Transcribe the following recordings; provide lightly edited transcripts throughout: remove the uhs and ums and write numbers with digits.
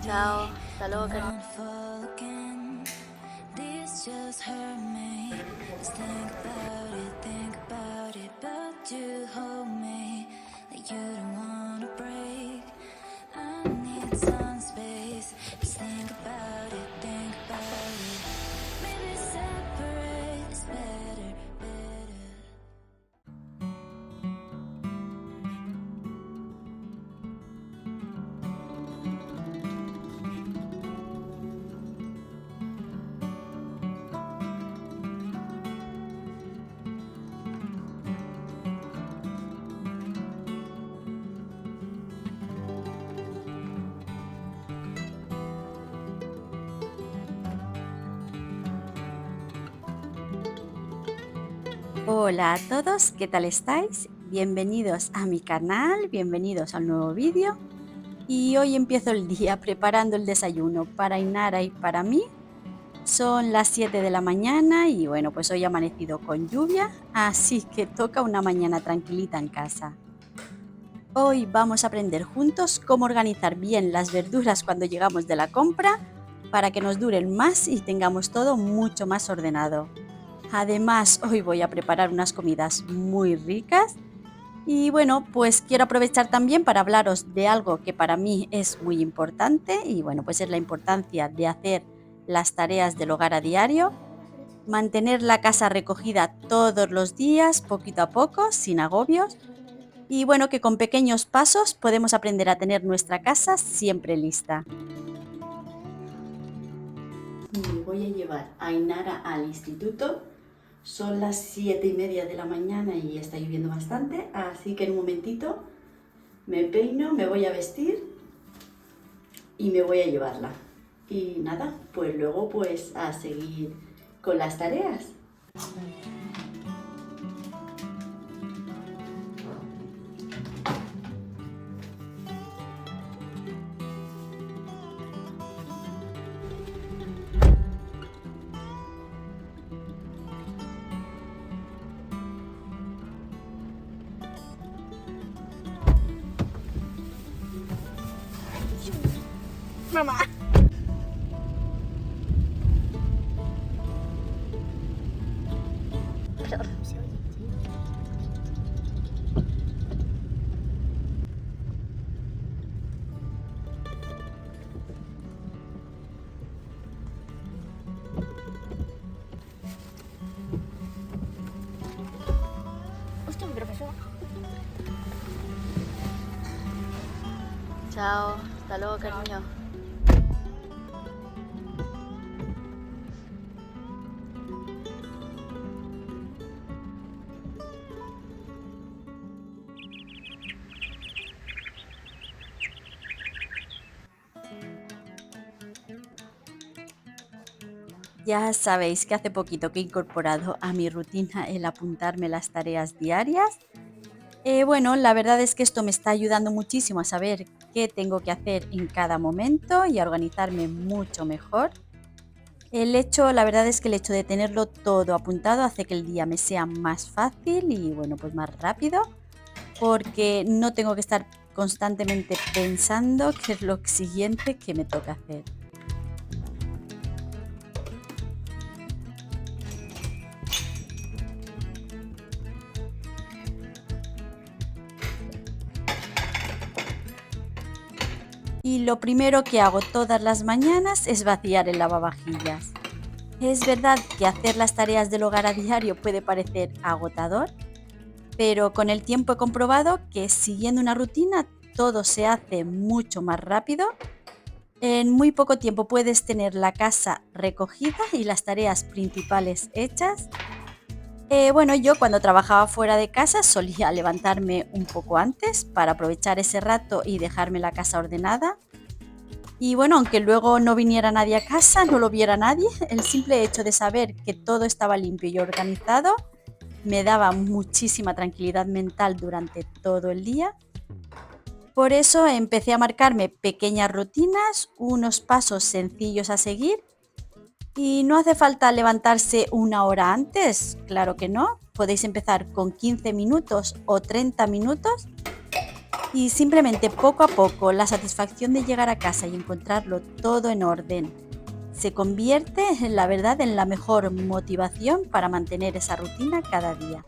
Chao, hasta luego, cariño. Hola a todos, ¿qué tal estáis? Bienvenidos a mi canal, bienvenidos al nuevo vídeo. Y hoy empiezo el día preparando el desayuno para Inara y para mí. Son las 7 de la mañana y bueno, pues hoy ha amanecido con lluvia, así que toca una mañana tranquilita en casa. Hoy vamos a aprender juntos cómo organizar bien las verduras cuando llegamos de la compra para que nos duren más y tengamos todo mucho más ordenado. Además, hoy voy a preparar unas comidas muy ricas y bueno, pues quiero aprovechar también para hablaros de algo que para mí es muy importante y bueno, pues es la importancia de hacer las tareas del hogar a diario, mantener la casa recogida todos los días, poquito a poco, sin agobios y bueno, que con pequeños pasos podemos aprender a tener nuestra casa siempre lista. Me voy a llevar a Inara al instituto. Son las 7:30 de la mañana y está lloviendo bastante, así que en un momentito me peino, me voy a vestir y me voy a llevarla. Y nada, pues luego pues a seguir con las tareas. Mamá. Hostia, mi profesor. Chao, hasta luego, cariño. Ya sabéis que hace poquito que he incorporado a mi rutina el apuntarme las tareas diarias. Bueno, la verdad es que esto me está ayudando muchísimo a saber qué tengo que hacer en cada momento y a organizarme mucho mejor. La verdad es que el hecho de tenerlo todo apuntado hace que el día me sea más fácil y bueno, pues más rápido, porque no tengo que estar constantemente pensando qué es lo siguiente que me toca hacer. Y lo primero que hago todas las mañanas es vaciar el lavavajillas. Es verdad que hacer las tareas del hogar a diario puede parecer agotador, pero con el tiempo he comprobado que siguiendo una rutina todo se hace mucho más rápido. En muy poco tiempo puedes tener la casa recogida y las tareas principales hechas. Bueno, yo cuando trabajaba fuera de casa solía levantarme un poco antes para aprovechar ese rato y dejarme la casa ordenada. Y bueno, aunque luego no viniera nadie a casa, no lo viera nadie, el simple hecho de saber que todo estaba limpio y organizado me daba muchísima tranquilidad mental durante todo el día. Por eso empecé a marcarme pequeñas rutinas, unos pasos sencillos a seguir y no hace falta levantarse una hora antes, claro que no. Podéis empezar con 15 minutos o 30 minutos Y simplemente poco a poco la satisfacción de llegar a casa y encontrarlo todo en orden se convierte, la verdad, en la mejor motivación para mantener esa rutina cada día.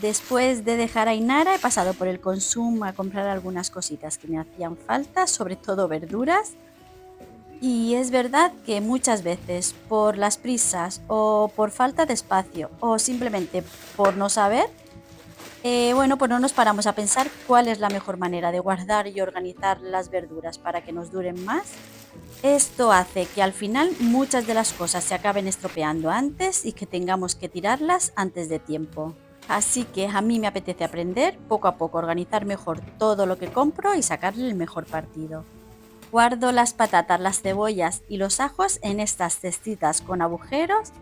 Después de dejar a Inara he pasado por el Consum a comprar algunas cositas que me hacían falta, sobre todo verduras. Y es verdad que muchas veces por las prisas o por falta de espacio o simplemente por no saber, bueno, pues no nos paramos a pensar cuál es la mejor manera de guardar y organizar las verduras para que nos duren más. Esto hace que al final muchas de las cosas se acaben estropeando antes y que tengamos que tirarlas antes de tiempo. Así que a mí me apetece aprender poco a poco, organizar mejor todo lo que compro y sacarle el mejor partido. Guardo las patatas, las cebollas y los ajos en estas cestitas con agujeros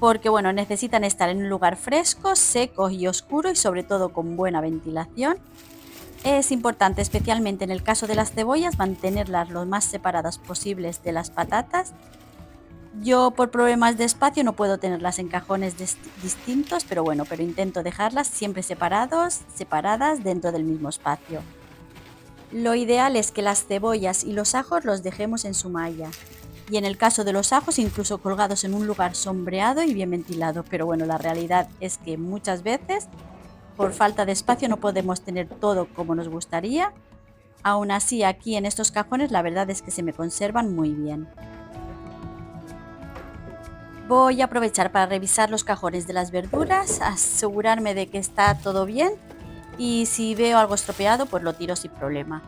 porque bueno, necesitan estar en un lugar fresco, seco y oscuro y sobre todo con buena ventilación. Es importante, especialmente en el caso de las cebollas, mantenerlas lo más separadas posibles de las patatas. Yo por problemas de espacio no puedo tenerlas en cajones distintos, pero bueno, intento dejarlas siempre separadas dentro del mismo espacio. Lo ideal es que las cebollas y los ajos los dejemos en su malla. Y en el caso de los ajos, incluso colgados en un lugar sombreado y bien ventilado. Pero bueno, la realidad es que muchas veces, por falta de espacio, no podemos tener todo como nos gustaría. Aún así, aquí en estos cajones, la verdad es que se me conservan muy bien. Voy a aprovechar para revisar los cajones de las verduras, asegurarme de que está todo bien y si veo algo estropeado, pues lo tiro sin problema.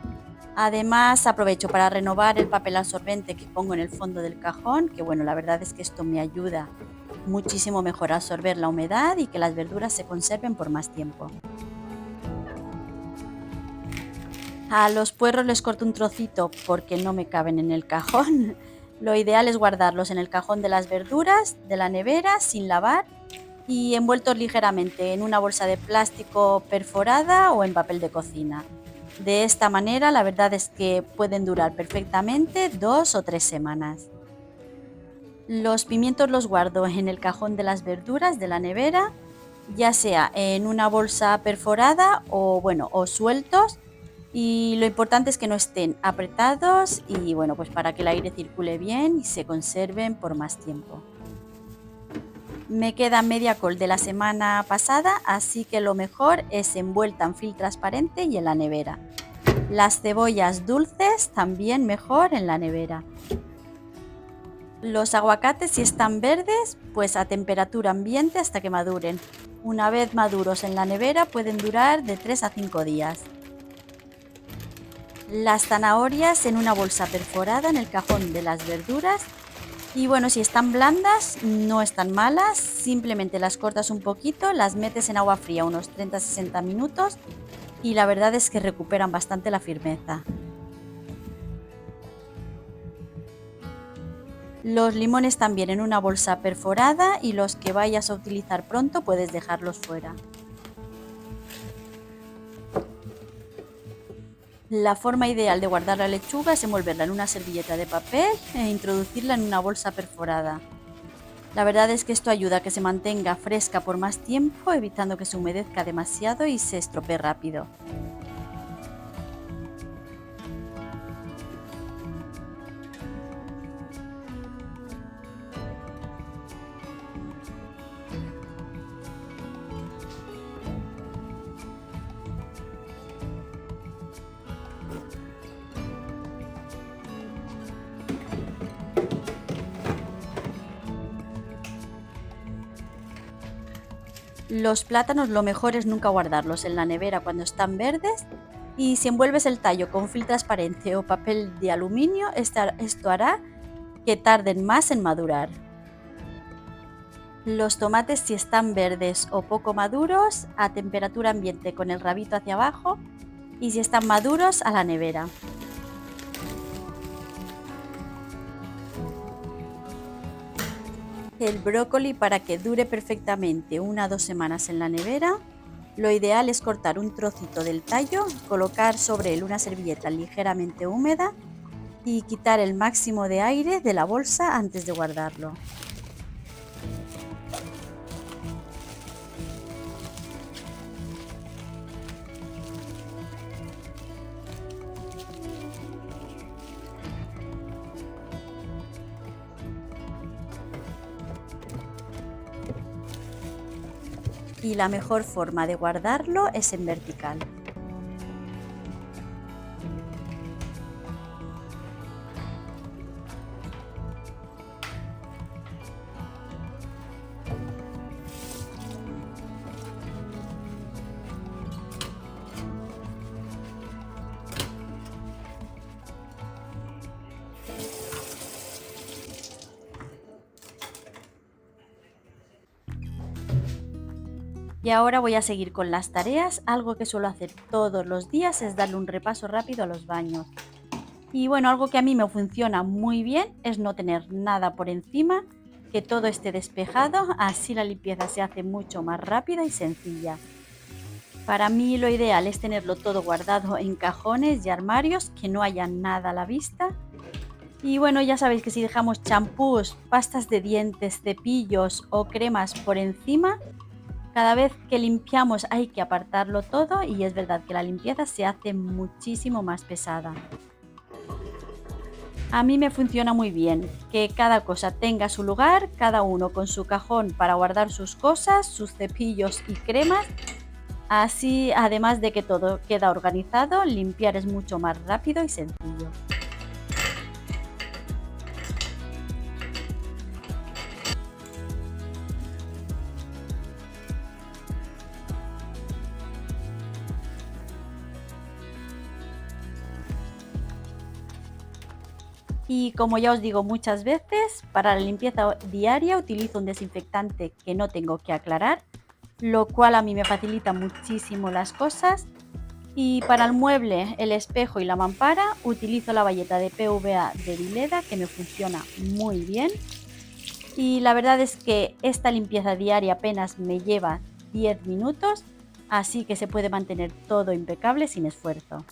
Además, aprovecho para renovar el papel absorbente que pongo en el fondo del cajón, que bueno, la verdad es que esto me ayuda muchísimo mejor a absorber la humedad y que las verduras se conserven por más tiempo. A los puerros les corto un trocito porque no me caben en el cajón. Lo ideal es guardarlos en el cajón de las verduras, de la nevera, sin lavar y envueltos ligeramente en una bolsa de plástico perforada o en papel de cocina. De esta manera, la verdad es que pueden durar perfectamente 2 o 3 semanas. Los pimientos los guardo en el cajón de las verduras de la nevera, ya sea en una bolsa perforada o sueltos. Y lo importante es que no estén apretados y bueno, pues para que el aire circule bien y se conserven por más tiempo. Me queda media col de la semana pasada, así que lo mejor es envuelta en film transparente y en la nevera. Las cebollas dulces también mejor en la nevera. Los aguacates, si están verdes, pues a temperatura ambiente hasta que maduren. Una vez maduros en la nevera pueden durar de 3 a 5 días. Las zanahorias en una bolsa perforada en el cajón de las verduras. Y bueno, si están blandas, no están malas, simplemente las cortas un poquito, las metes en agua fría unos 30-60 minutos y la verdad es que recuperan bastante la firmeza. Los limones también en una bolsa perforada y los que vayas a utilizar pronto puedes dejarlos fuera. La forma ideal de guardar la lechuga es envolverla en una servilleta de papel e introducirla en una bolsa perforada. La verdad es que esto ayuda a que se mantenga fresca por más tiempo, evitando que se humedezca demasiado y se estropee rápido. Los plátanos lo mejor es nunca guardarlos en la nevera cuando están verdes, y si envuelves el tallo con film transparente o papel de aluminio, esto hará que tarden más en madurar. Los tomates, si están verdes o poco maduros, a temperatura ambiente con el rabito hacia abajo, y si están maduros, a la nevera. El brócoli, para que dure perfectamente 1 o 2 semanas en la nevera, lo ideal es cortar un trocito del tallo, colocar sobre él una servilleta ligeramente húmeda y quitar el máximo de aire de la bolsa antes de guardarlo. Y la mejor forma de guardarlo es en vertical. Y ahora voy a seguir con las tareas. Algo que suelo hacer todos los días es darle un repaso rápido a los baños. Y bueno, algo que a mí me funciona muy bien es no tener nada por encima, que todo esté despejado, así la limpieza se hace mucho más rápida y sencilla. Para mí lo ideal es tenerlo todo guardado en cajones y armarios, que no haya nada a la vista. Y bueno, ya sabéis que si dejamos champús, pastas de dientes, cepillos o cremas por encima, cada vez que limpiamos hay que apartarlo todo, y es verdad que la limpieza se hace muchísimo más pesada. A mí me funciona muy bien que cada cosa tenga su lugar, cada uno con su cajón para guardar sus cosas, sus cepillos y cremas. Así, además de que todo queda organizado, limpiar es mucho más rápido y sencillo. Y como ya os digo muchas veces, para la limpieza diaria utilizo un desinfectante que no tengo que aclarar, lo cual a mí me facilita muchísimo las cosas. Y para el mueble, el espejo y la mampara utilizo la bayeta de PVA de Vileda, que me funciona muy bien. Y la verdad es que esta limpieza diaria apenas me lleva 10 minutos, así que se puede mantener todo impecable sin esfuerzo.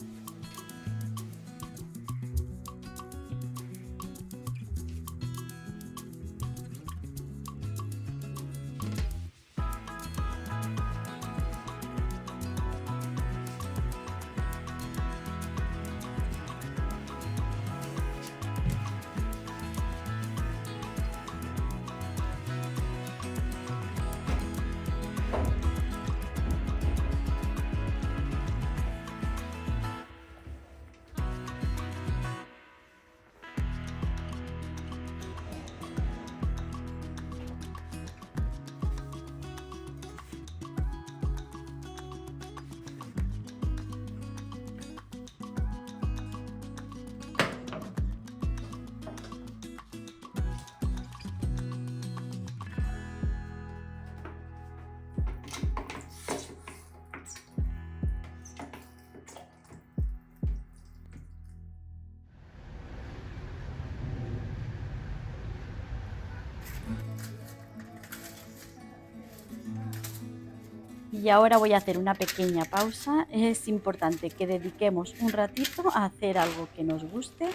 Y ahora voy a hacer una pequeña pausa. Es importante que dediquemos un ratito a hacer algo que nos guste.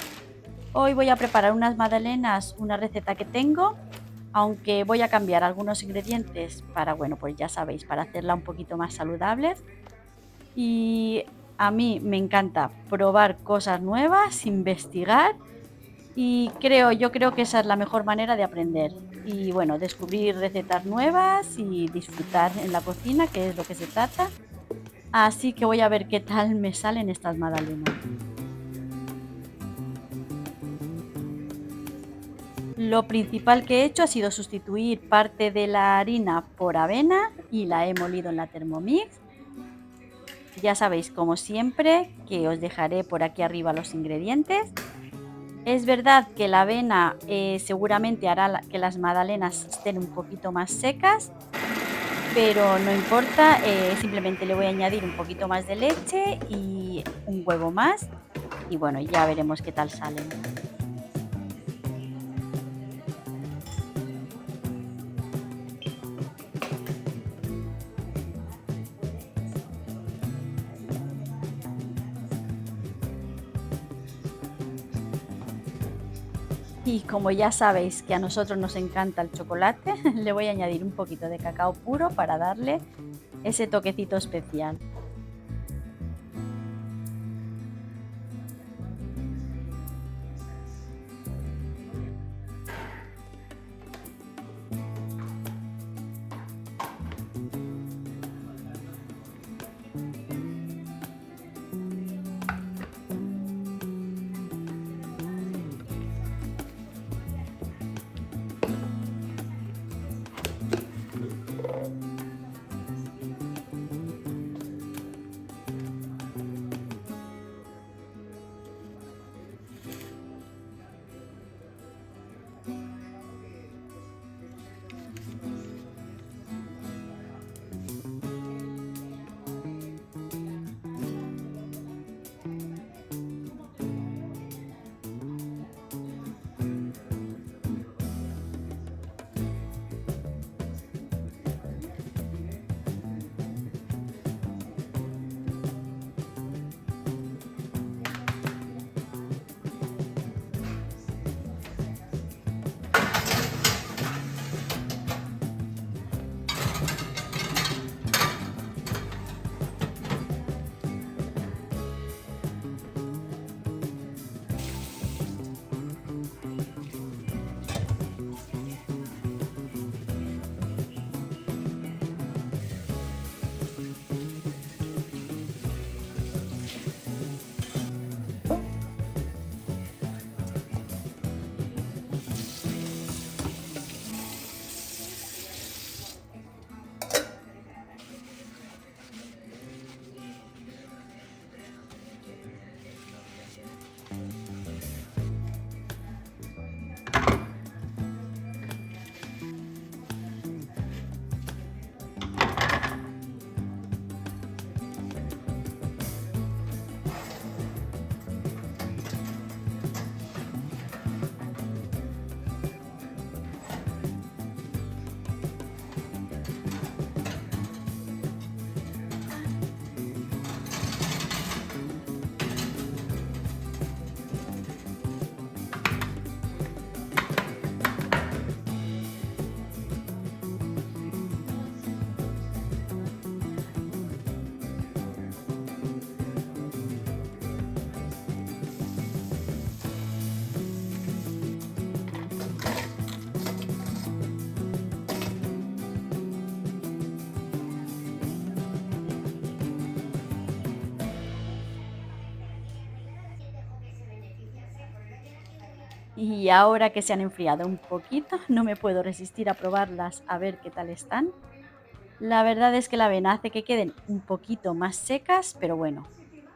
Hoy voy a preparar unas magdalenas, una receta que tengo, aunque voy a cambiar algunos ingredientes para, bueno, pues ya sabéis, para hacerla un poquito más saludable. Y a mí me encanta probar cosas nuevas, investigar, y yo creo que esa es la mejor manera de aprender. Y bueno, descubrir recetas nuevas y disfrutar en la cocina, que es lo que se trata. Así que voy a ver qué tal me salen estas magdalenas. Lo principal que he hecho ha sido sustituir parte de la harina por avena y la he molido en la Thermomix. Ya sabéis, como siempre, que os dejaré por aquí arriba los ingredientes. Es verdad que la avena seguramente hará que las magdalenas estén un poquito más secas, pero no importa, simplemente le voy a añadir un poquito más de leche y un huevo más y bueno, ya veremos qué tal salen. Y como ya sabéis que a nosotros nos encanta el chocolate, le voy a añadir un poquito de cacao puro para darle ese toquecito especial. Y ahora que se han enfriado un poquito, no me puedo resistir a probarlas a ver qué tal están. La verdad es que la avena hace que queden un poquito más secas, pero bueno,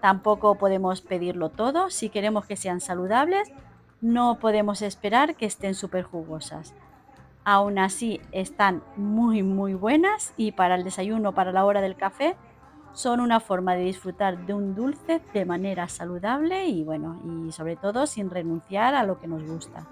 tampoco podemos pedirlo todo. Si queremos que sean saludables, no podemos esperar que estén súper jugosas. Aún así, están muy buenas y para el desayuno, para la hora del café, son una forma de disfrutar de un dulce de manera saludable y bueno, y sobre todo sin renunciar a lo que nos gusta.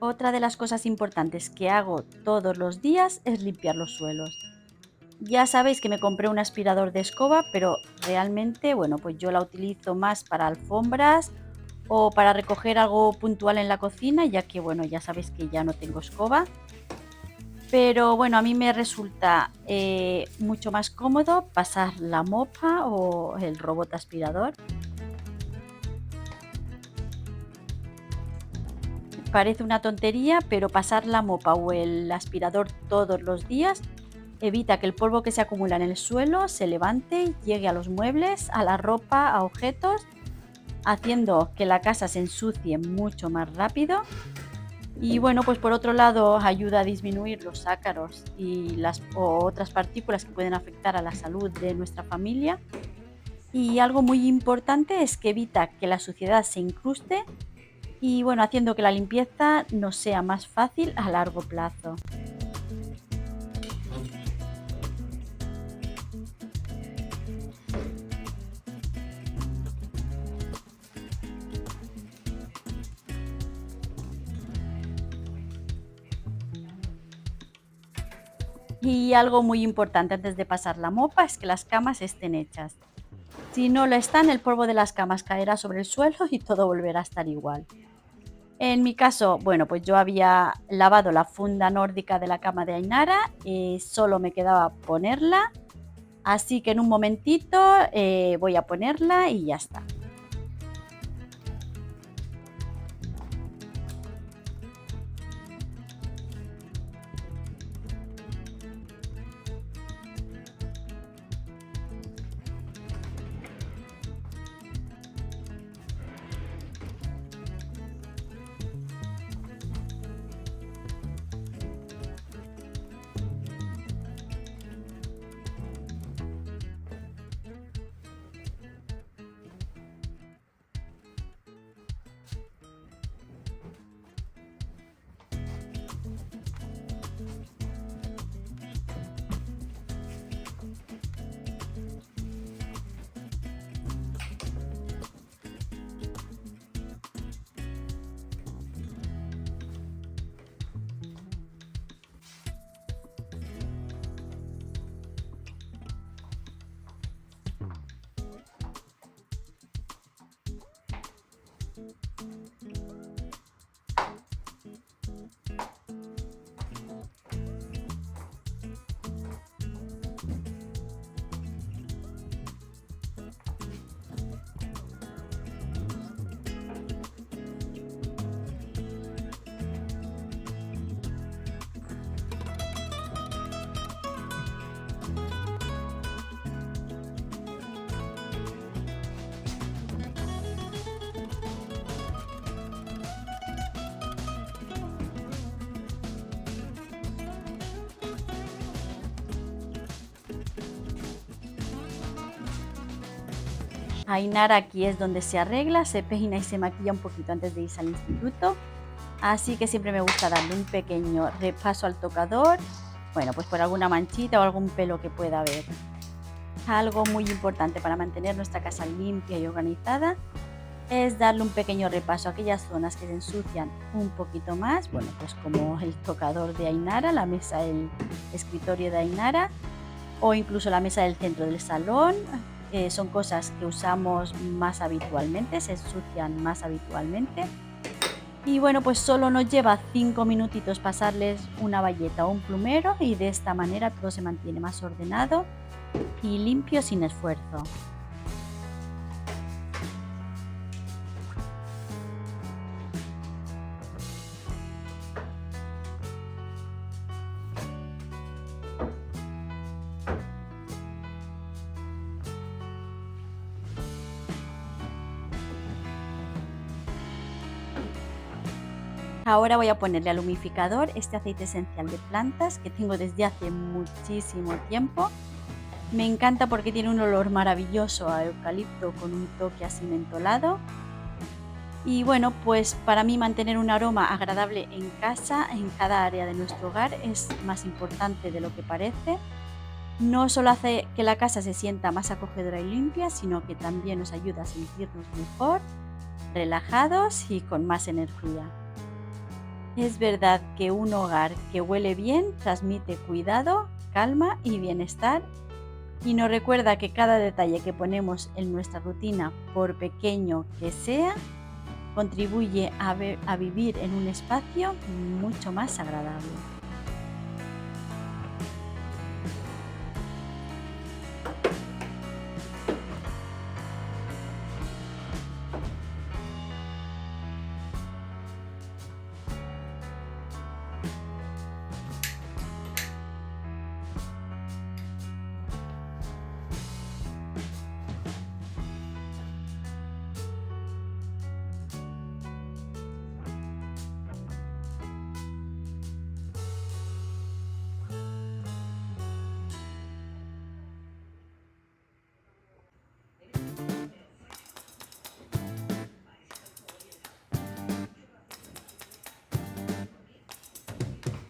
Otra de las cosas importantes que hago todos los días es limpiar los suelos. Ya sabéis que me compré un aspirador de escoba, pero Realmente, bueno, pues yo la utilizo más para alfombras o para recoger algo puntual en la cocina, ya que, bueno, ya sabéis que ya no tengo escoba. Pero bueno, a mí me resulta mucho más cómodo pasar la mopa o el robot aspirador. Parece una tontería, pero pasar la mopa o el aspirador todos los días evita que el polvo que se acumula en el suelo se levante, llegue a los muebles, a la ropa, a objetos, haciendo que la casa se ensucie mucho más rápido. Y bueno, pues por otro lado ayuda a disminuir los ácaros y las o otras partículas que pueden afectar a la salud de nuestra familia. Y algo muy importante es que evita que la suciedad se incruste y bueno, haciendo que la limpieza nos sea más fácil a largo plazo. Y algo muy importante antes de pasar la mopa es que las camas estén hechas. Si no lo están, el polvo de las camas caerá sobre el suelo y todo volverá a estar igual. En mi caso, bueno, pues yo había lavado la funda nórdica de la cama de Ainara, solo me quedaba ponerla, así que en un momentito voy a ponerla y ya está. Ainara aquí es donde se arregla, se peina y se maquilla un poquito antes de irse al instituto, así que siempre me gusta darle un pequeño repaso al tocador, bueno, pues por alguna manchita o algún pelo que pueda haber. Algo muy importante para mantener nuestra casa limpia y organizada es darle un pequeño repaso a aquellas zonas que se ensucian un poquito más, bueno, pues como el tocador de Ainara, la mesa, el escritorio de Ainara o incluso la mesa del centro del salón. Son cosas que usamos más habitualmente, se ensucian más habitualmente. Y bueno, pues solo nos lleva 5 minutitos pasarles una bayeta o un plumero y de esta manera todo se mantiene más ordenado y limpio sin esfuerzo. Ahora voy a ponerle al humidificador este aceite esencial de plantas que tengo desde hace muchísimo tiempo. Me encanta porque tiene un olor maravilloso a eucalipto con un toque así mentolado. Y bueno, pues para mí mantener un aroma agradable en casa, en cada área de nuestro hogar, es más importante de lo que parece. No solo hace que la casa se sienta más acogedora y limpia, sino que también nos ayuda a sentirnos mejor, relajados y con más energía. Es verdad que un hogar que huele bien transmite cuidado, calma y bienestar. y nos recuerda que cada detalle que ponemos en nuestra rutina, por pequeño que sea, contribuye a vivir en un espacio mucho más agradable.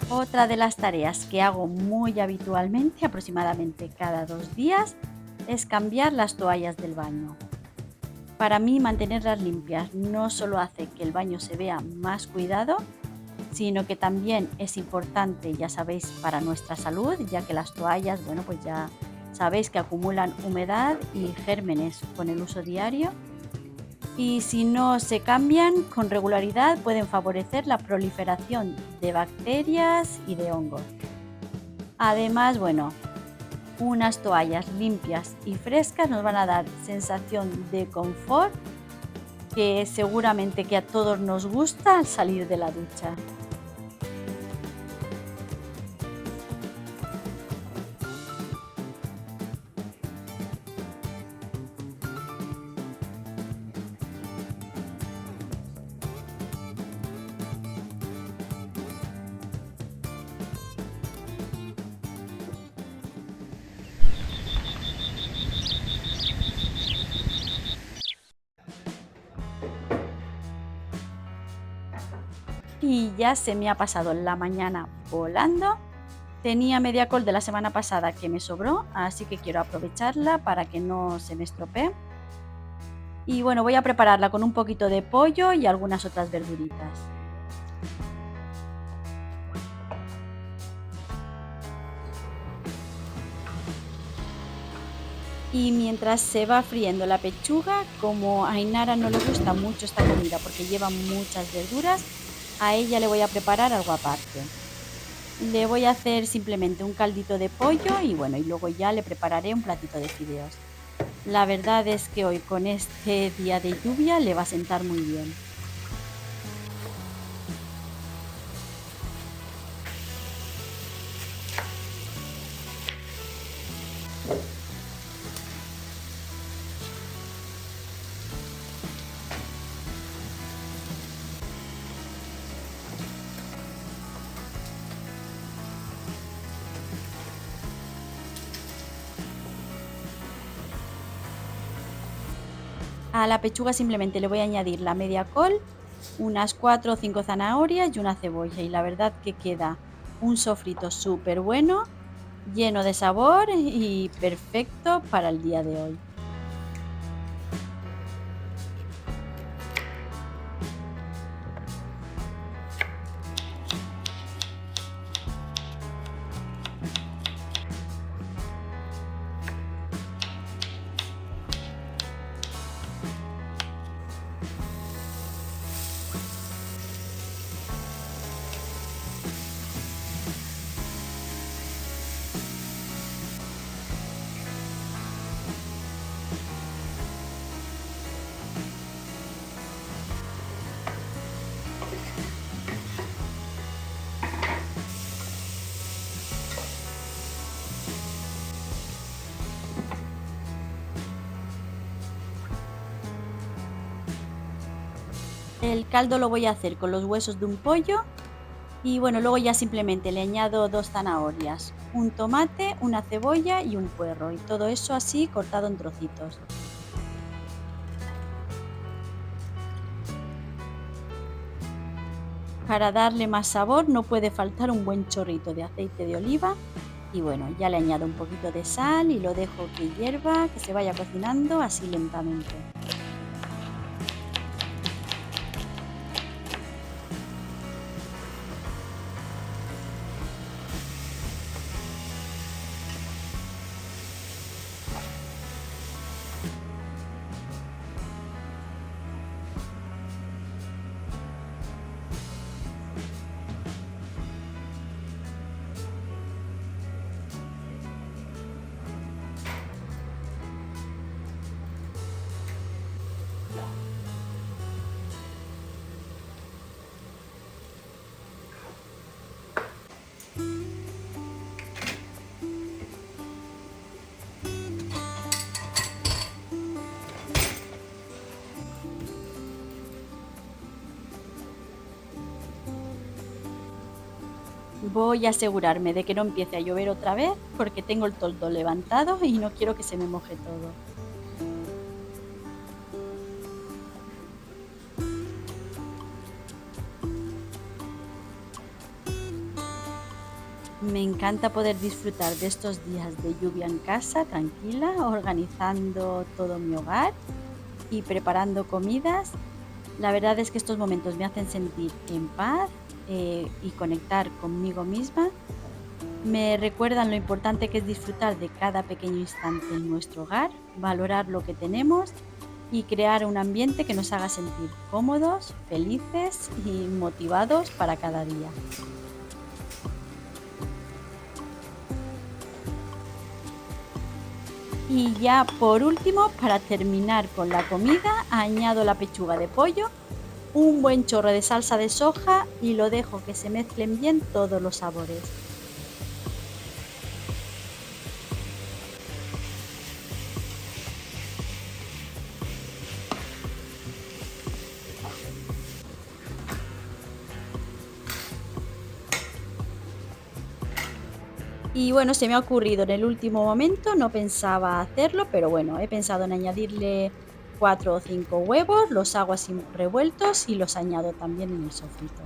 Otra de las tareas que hago muy habitualmente, aproximadamente cada 2 días, es cambiar las toallas del baño. Para mí, mantenerlas limpias no solo hace que el baño se vea más cuidado, sino que también es importante, ya sabéis, para nuestra salud, ya que las toallas, bueno, pues ya sabéis que acumulan humedad y gérmenes con el uso diario. Y si no se cambian con regularidad, pueden favorecer la proliferación de bacterias y de hongos. Además, bueno, unas toallas limpias y frescas nos van a dar sensación de confort que seguramente que a todos nos gusta al salir de la ducha. Y ya se me ha pasado la mañana volando. Tenía media col de la semana pasada que me sobró, así que quiero aprovecharla para que no se me estropee. Y bueno, voy a prepararla con un poquito de pollo y algunas otras verduritas. Y mientras se va friendo la pechuga, como a Ainara no le gusta mucho esta comida porque lleva muchas verduras, a ella le voy a preparar algo aparte. Le voy a hacer simplemente un caldito de pollo y bueno, y luego ya le prepararé un platito de fideos. La verdad es que hoy con este día de lluvia le va a sentar muy bien. A la pechuga simplemente le voy a añadir la media col, unas 4 o 5 zanahorias y una cebolla. Y la verdad que queda un sofrito súper bueno, lleno de sabor y perfecto para el día de hoy. El caldo lo voy a hacer con los huesos de un pollo y bueno, luego ya simplemente le añado 2 zanahorias, un tomate, una cebolla y un puerro y todo eso así cortado en trocitos. Para darle más sabor no puede faltar un buen chorrito de aceite de oliva y bueno, ya le añado un poquito de sal y lo dejo que hierva, que se vaya cocinando así lentamente. Voy a asegurarme de que no empiece a llover otra vez porque tengo el toldo levantado y no quiero que se me moje todo. Me encanta poder disfrutar de estos días de lluvia en casa, tranquila, organizando todo mi hogar y preparando comidas. La verdad es que estos momentos me hacen sentir en paz y conectar conmigo misma. Me recuerdan lo importante que es disfrutar de cada pequeño instante en nuestro hogar, valorar lo que tenemos y crear un ambiente que nos haga sentir cómodos, felices y motivados para cada día. Y ya por último, para terminar con la comida, añado la pechuga de pollo, un buen chorro de salsa de soja y lo dejo que se mezclen bien todos los sabores. Y bueno, se me ha ocurrido en el último momento, no pensaba hacerlo, pero bueno, he pensado en añadirle 4 o 5 huevos, los hago así revueltos y los añado también en el sofrito.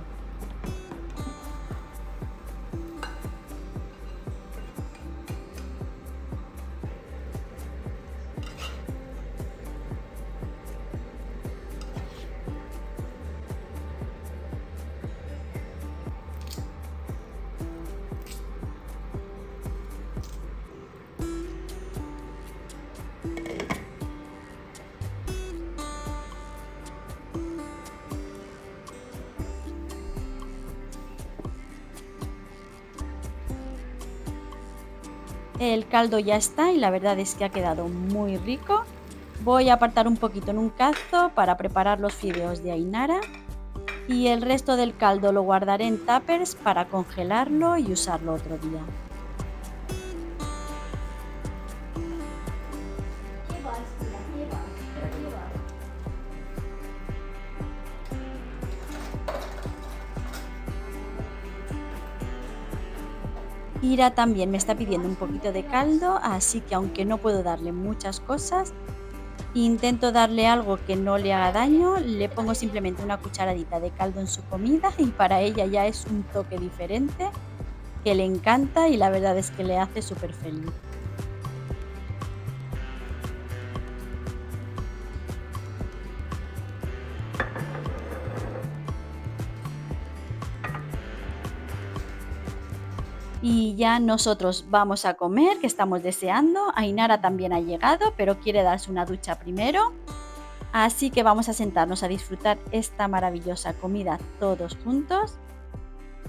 El caldo ya está y la verdad es que ha quedado muy rico. Voy a apartar un poquito en un cazo para preparar los fideos de Ainara y el resto del caldo lo guardaré en tuppers para congelarlo y usarlo otro día. ¿Qué vas, tía? ¿Qué vas? ¿Pero qué vas? Ira también me está pidiendo un poquito de caldo, así que aunque no puedo darle muchas cosas, intento darle algo que no le haga daño, le pongo simplemente una cucharadita de caldo en su comida y para ella ya es un toque diferente que le encanta y la verdad es que le hace súper feliz. Y ya nosotros vamos a comer, que estamos deseando. Ainara también ha llegado, pero quiere darse una ducha primero. Así que vamos a sentarnos a disfrutar esta maravillosa comida todos juntos.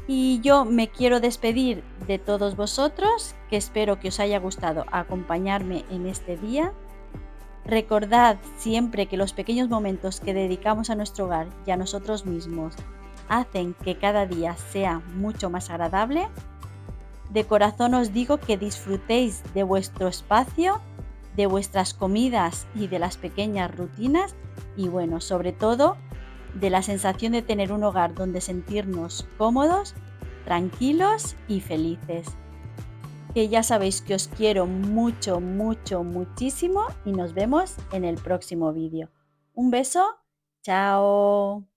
Y yo me quiero despedir de todos vosotros, que espero que os haya gustado acompañarme en este día. Recordad siempre que los pequeños momentos que dedicamos a nuestro hogar y a nosotros mismos hacen que cada día sea mucho más agradable. De corazón os digo que disfrutéis de vuestro espacio, de vuestras comidas y de las pequeñas rutinas y bueno, sobre todo de la sensación de tener un hogar donde sentirnos cómodos, tranquilos y felices. Que ya sabéis que os quiero mucho, mucho, muchísimo y nos vemos en el próximo vídeo. Un beso, chao.